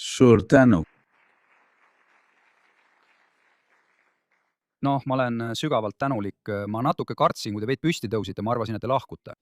Suur tänu. Noh, ma olen sügavalt tänulik. Ma natuke kartsin, kui te veid püsti tõusite, ma arvasin, et te lahkute.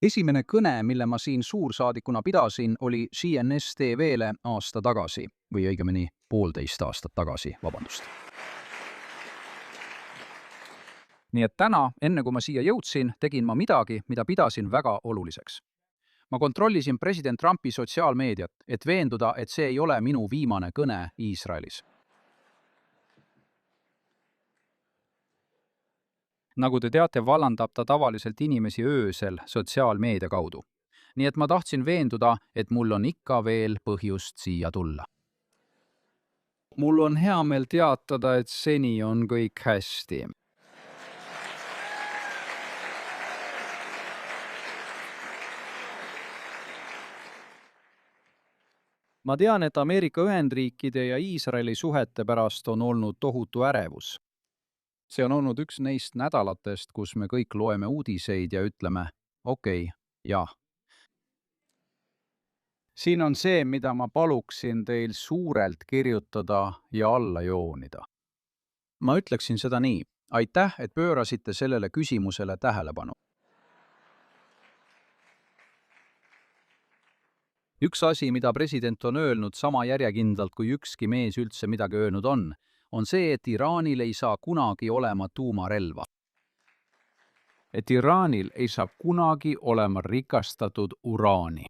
Esimene kõne, mille ma siin suursaadikuna pidasin, oli CNS TV-le aasta tagasi või õigemini 1,5 aastat tagasi, vabandust. Nii et täna, enne kui ma siia jõudsin, tegin ma midagi, mida pidasin väga oluliseks. Ma kontrollisin president Trumpi sotsiaalmeediat, et veenduda, et see ei ole minu viimane kõne Iisraelis. Nagu te teate, vallandab ta tavaliselt inimesi öösel sotsiaalmeedia kaudu. Nii et ma tahtsin veenduda, et mul on ikka veel põhjust siia tulla. Mul on hea meel teatada, et seni on kõik hästi. Ma tean, et Ameerika Ühendriikide ja Iisraeli suhete pärast on olnud tohutu ärevus. See on olnud üks neist nädalatest, kus me kõik loeme uudiseid ja ütleme, okei, jah. Siin on see, mida ma paluksin teil suurelt kirjutada ja alla joonida. Ma ütleksin seda nii. Aitäh, et pöörasite sellele küsimusele tähelepanu. Üks asi, mida president on öelnud sama järjekindlalt, kui ükski mees üldse midagi öelnud on see, et Iraanil ei saa kunagi olema tuumarelva. Et Iraanil ei saa kunagi olema rikastatud uraani.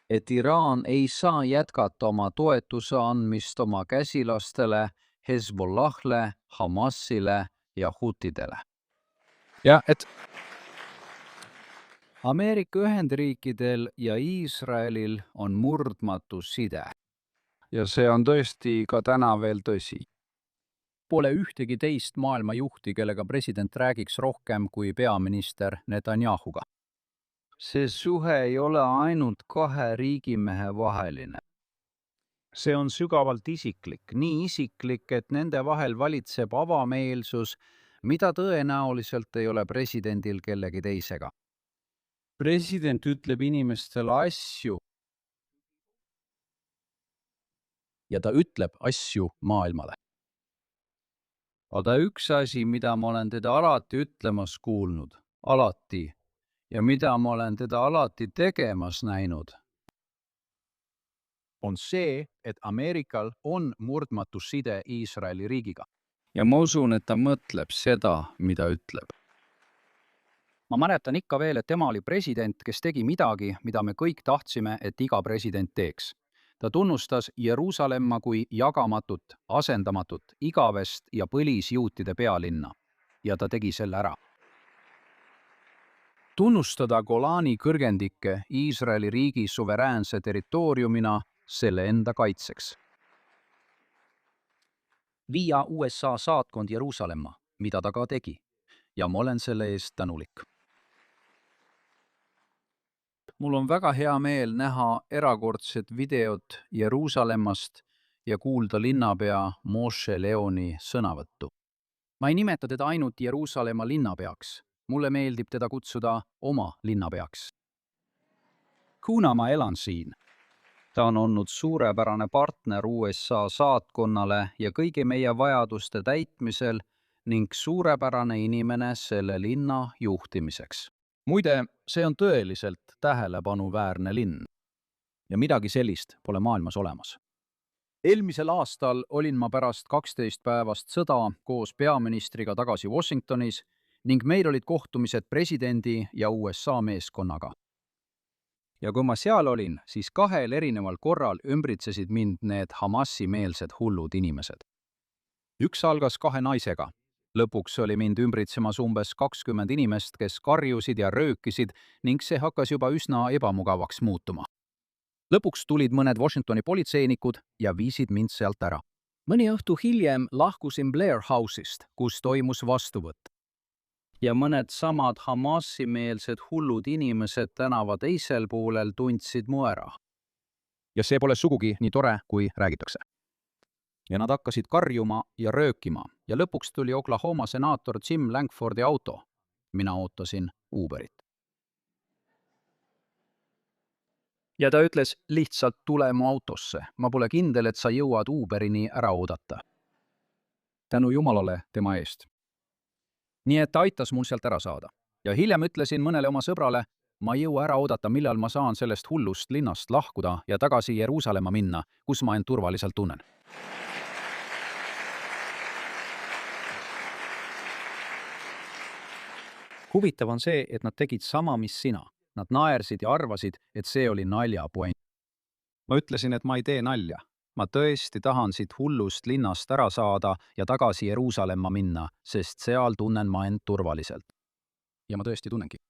Et Iraan ei saa jätkata oma toetuse andmist oma käsilastele, Hezbollah'le, Hamasile ja Hutidele. Ja et Ameerika Ühendriikidel ja Iisraelil on murdmatu side. Ja see on tõesti ka täna veel tõsi. Pole ühtegi teist maailma juhti, kellega president räägiks rohkem kui peaminister Netanyahuga. See suhe ei ole ainult kahe riigimehe vaheline. See on sügavalt isiklik, nii isiklik, et nende vahel valitseb avameelsus, mida tõenäoliselt ei ole presidendil kellegi teisega. President ütleb inimestele asju. Ja ta ütleb asju maailmale. Aga üks asi, mida ma olen teda alati ütlemas kuulnud, alati, ja mida ma olen teda alati tegemas näinud, on see, et Ameerikal on murdmatu side Iisraeli riigiga. Ja ma usun, et ta mõtleb seda, mida ütleb. Ma mäletan ikka veel, et tema oli president, kes tegi midagi, mida me kõik tahtsime, et iga president teeks. Ta tunnustas Jeruusalemma kui jagamatut, asendamatut, igavest ja põlisjuutide pealinna. Ja ta tegi selle ära. Tunnustada Golani kõrgendikke Iisraeli riigi suveräänse territooriumina selle enda kaitseks. Viia USA saatkond Jeruusalemma, mida ta ka tegi. Ja ma olen selle eest tänulik. Mul on väga hea meel näha erakordset videot Jeruusalemmast ja kuulda linnapea Moshe Leoni sõnavõttu. Ma ei nimeta teda ainult Jeruusalemma linnapeaks. Mulle meeldib teda kutsuda oma linnapeaks. Kuna ma elan siin, ta on olnud suurepärane partner USA saatkonnale ja kõigi meie vajaduste täitmisel ning suurepärane inimene selle linna juhtimiseks. Muide, see on tõeliselt tähelepanuväärne linn. Ja midagi sellist pole maailmas olemas. Eelmisel aastal olin ma pärast 12 päevast sõda koos peaministriga tagasi Washingtonis ning meil olid kohtumised presidendi ja USA meeskonnaga. Ja kui ma seal olin, siis 2 erineval korral ümbritsesid mind need Hamasi-meelsed hullud inimesed. Üks algas 2 naisega. Lõpuks oli mind ümbritsemas umbes 20 inimest, kes karjusid ja röökisid ning see hakkas juba üsna ebamugavaks muutuma. Lõpuks tulid mõned Washingtoni politseinikud ja viisid mind sealt ära. Mõni õhtu hiljem lahkusin Blair House'ist, kus toimus vastuvõtt. Ja mõned samad Hamasi-meelsed hullud inimesed tänava teisel poolel tundsid mu ära. Ja see pole sugugi nii tore, kui räägitakse. Ja nad hakkasid karjuma ja röökima ja lõpuks tuli Oklahoma senaator Jim Lankfordi auto. Mina ootasin Uberit. ja ta ütles, lihtsalt tule mu autosse. Ma pole kindel, et sa jõuad Uberini ära oodata. Tänu Jumalale tema eest. Nii et ta aitas mul sealt ära saada. Ja hiljem ütlesin mõnele oma sõbrale, ma ei jõua ära oodata, millal ma saan sellest hullust linnast lahkuda ja tagasi Jeruusalemma minna, kus ma end turvaliselt tunnen. Huvitav on see, et nad tegid sama, mis sina. Nad naersid ja arvasid, et see oli naljapoint. Ma ütlesin, et ma ei tee nalja. Ma tõesti tahan siit hullust linnast ära saada ja tagasi Jeruusalemma minna, sest seal tunnen ma end turvaliselt. Ja ma tõesti tunnengi.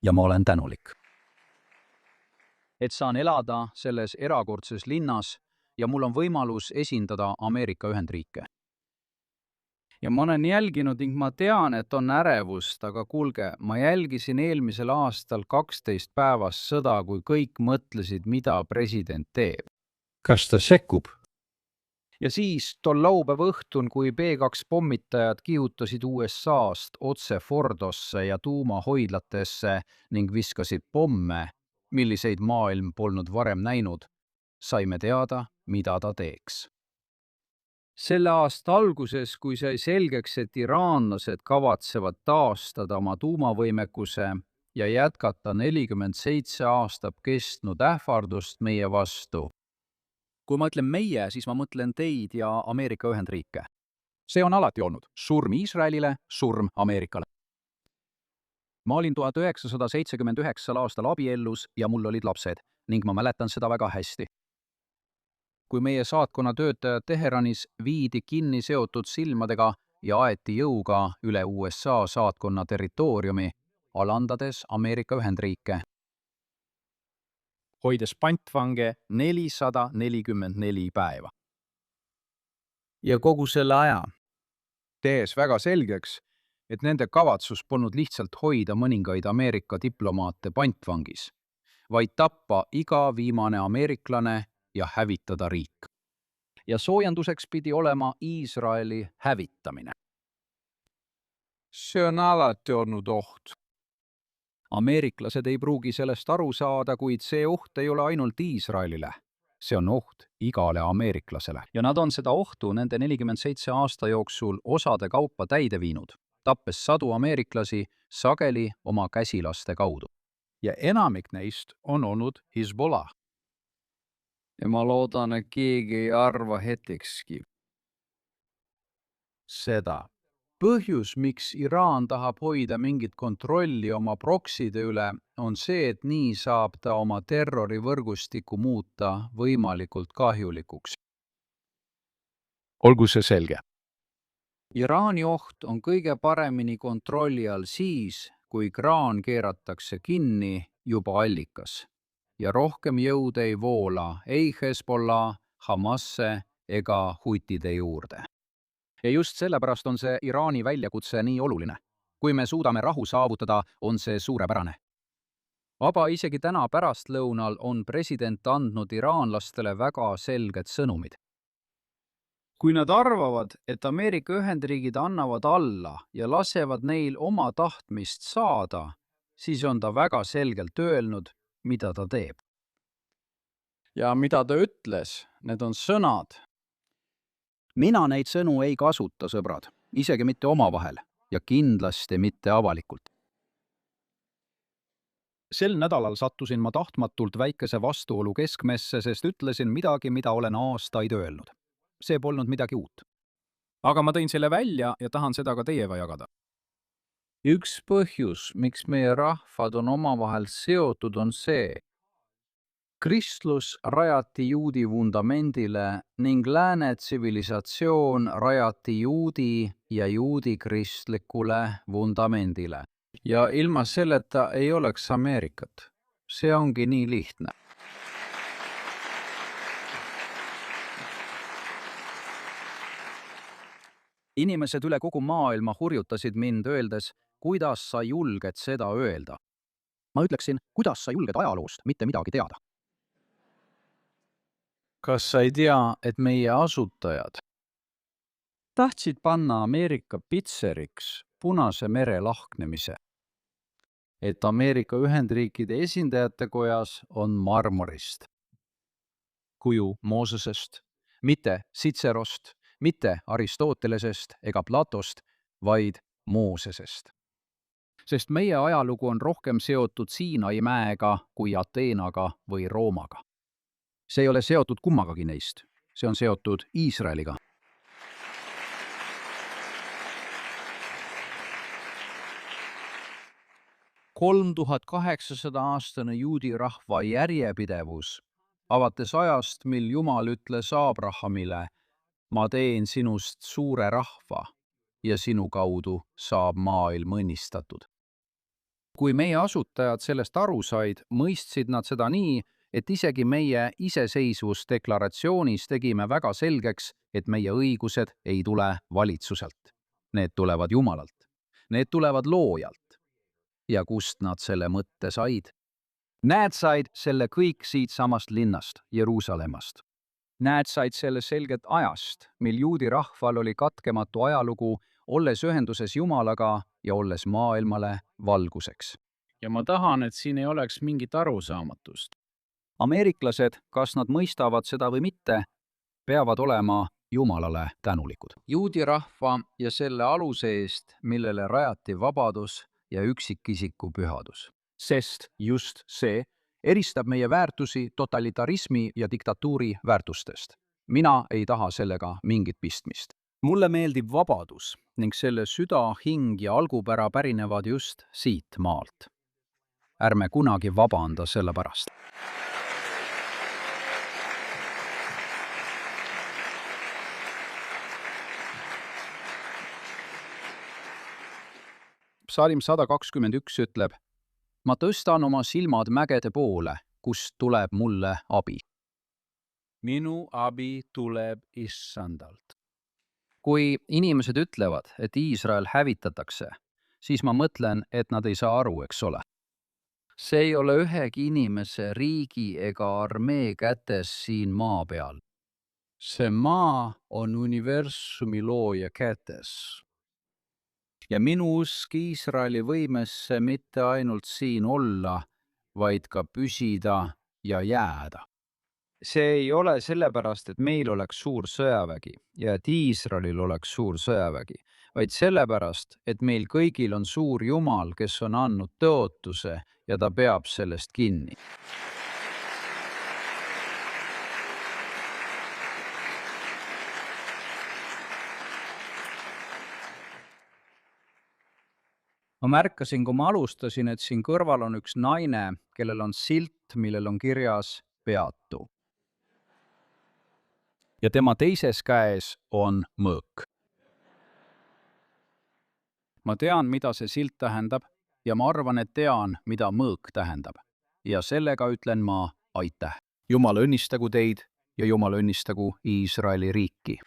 Ja ma olen tänulik. Et saan elada selles erakordses linnas ja mul on võimalus esindada Ameerika Ühendriike. Ja ma olen jälginud ning ma tean, et on ärevust, aga kuulge, ma jälgisin eelmisel aastal 12 päevas sõda, kui kõik mõtlesid, mida president teeb. Kas ta sekkub? Ja siis tol laupäeva õhtun, kui B2 pommitajad kihutasid USA-st otse Fordosse ja tuumahoidlatesse ning viskasid pomme, milliseid maailm polnud varem näinud, saime teada, mida ta teeks. Selle aasta alguses, kui sai selgeks, et iraanlased kavatsevad taastada oma tuumavõimekuse ja jätkata 47 aastat kestnud ähvardust meie vastu. Kui ma ütlen meie, siis ma mõtlen teid ja Ameerika Ühendriike. See on alati olnud surm Iisraelile, surm Ameerikale. Ma olin 1979 aastal abiellus ja mul olid lapsed ning ma mäletan seda väga hästi. Kui meie saatkonna töötajad Teheranis viidi kinni seotud silmadega ja aeti jõuga üle USA saatkonna territooriumi, alandades Ameerika Ühendriike, hoides pantvange 444 päeva. Ja kogu selle aja, tees väga selgeks, et nende kavatsus polnud lihtsalt hoida mõningaid Ameerika diplomaate pantvangis, vaid tappa iga viimane ameeriklane ja hävitada riik. Ja soojenduseks pidi olema Iisraeli hävitamine. See on alati olnud oht. Ameeriklased ei pruugi sellest aru saada, kuid see oht ei ole ainult Iisraelile. See on oht igale ameeriklasele. Ja nad on seda ohtu nende 47 aasta jooksul osade kaupa täide viinud, tappes sadu ameeriklasi sageli oma käsilaste kaudu. Ja enamik neist on olnud Hezbollah. Ja ma loodan, et keegi ei arva hetkekski seda. Põhjus, miks Iraan tahab hoida mingit kontrolli oma prokside üle, on see, et nii saab ta oma terrorivõrgustiku muuta võimalikult kahjulikuks. Olgu see selge. Iraani oht on kõige paremini kontrolli all siis, kui kraan keeratakse kinni juba allikas. Ja rohkem jõude ei voola ei Hezbollah, Hamasse ega hutide juurde. Ja just sellepärast on see Iraani väljakutse nii oluline. Kui me suudame rahu saavutada, on see suurepärane. Aga isegi täna pärastlõunal on president andnud iraanlastele väga selged sõnumid. Kui nad arvavad, et Ameerika Ühendriigid annavad alla ja lasevad neil oma tahtmist saada, siis on ta väga selgelt öelnud, mida ta teeb. Ja mida ta ütles, need on sõnad. Mina neid sõnu ei kasuta, sõbrad, isegi mitte omavahel ja kindlasti mitte avalikult. Sel nädalal sattusin ma tahtmatult väikese vastuolu keskmesse, sest ütlesin midagi, mida olen aastaid öelnud. See polnud midagi uut. Aga ma tõin selle välja ja tahan seda ka teiega jagada. Üks põhjus, miks meie rahvad on omavahel seotud, on see. Kristlus rajati juudi vundamendile ning lääne tsivilisatsioon rajati juudi ja juudi kristlikule vundamendile. Ja ilma selleta ei oleks Ameerikat. See ongi nii lihtne. Inimesed üle kogu maailma hurjutasid mind öeldes, kuidas sa julged seda öelda. Ma ütleksin, kuidas sa julged ajaloost mitte midagi teada. Kas sa ei tea, et meie asutajad tahtsid panna Ameerika pitseriks Punase mere lahknemise? et Ameerika Ühendriikide esindajate kojas on marmorist. Kuju Moosesest, mitte Citserost, mitte Aristotelesest ega Platost, vaid Moosesest. Sest meie ajalugu on rohkem seotud Siinai mäega kui Ateenaga või Roomaga. See ei ole seotud kummagagi neist, see on seotud Iisraeliga. 3800-aastane juudi rahva järjepidevus, avates ajast, mil Jumal ütles Abrahamile, ma teen sinust suure rahva ja sinu kaudu saab maailm õnnistatud. Kui meie asutajad sellest aru said, mõistsid nad seda nii, et isegi meie iseseisvusdeklaratsioonis tegime väga selgeks, et meie õigused ei tule valitsuselt. Need tulevad Jumalalt. Need tulevad loojalt. Ja kust nad selle mõtte said? Need said selle kõik siitsamast linnast, Jeruusalemmast. Need said selle selgelt ajast, mil juudi rahval oli katkematu ajalugu, olles ühenduses Jumalaga ja olles maailmale valguseks. Ja ma tahan, et siin ei oleks mingit arusaamatust. Ameeriklased, kas nad mõistavad seda või mitte, peavad olema Jumalale tänulikud. Juudi rahva ja selle aluse eest, millele rajati vabadus ja üksikisiku pühadus. Sest just see eristab meie väärtusi totalitarismi ja diktatuuri väärtustest. Mina ei taha sellega mingit pistmist. Mulle meeldib vabadus ning selle süda, hing ja algupära pärinevad just siit maalt. Ärme kunagi vabanda selle pärast. Psalm 121 ütleb, ma tõstan oma silmad mägede poole, kust tuleb mulle abi. Minu abi tuleb Issandalt. Kui inimesed ütlevad, et Iisrael hävitatakse, siis ma mõtlen, et nad ei saa aru, eks ole. See ei ole ühegi inimese, riigi ega armee kätes siin maa peal. See maa on universumi looja kätes. Ja minu usk Iisraeli võimesse mitte ainult siin olla, vaid ka püsida ja jääda. See ei ole sellepärast, et meil oleks suur sõjavägi ja et Iisraelil oleks suur sõjavägi, vaid sellepärast, et meil kõigil on suur Jumal, kes on andnud tõotuse ja ta peab sellest kinni. Ma märkasin, kui ma alustasin, et siin kõrval on üks naine, kellel on silt, millel on kirjas peatu. Ja tema teises käes on mõõk. Ma tean, mida see silt tähendab ja ma arvan, et tean, mida mõõk tähendab. Ja sellega ütlen ma aitäh. Jumal õnnistagu teid ja Jumal õnnistagu Iisraeli riiki.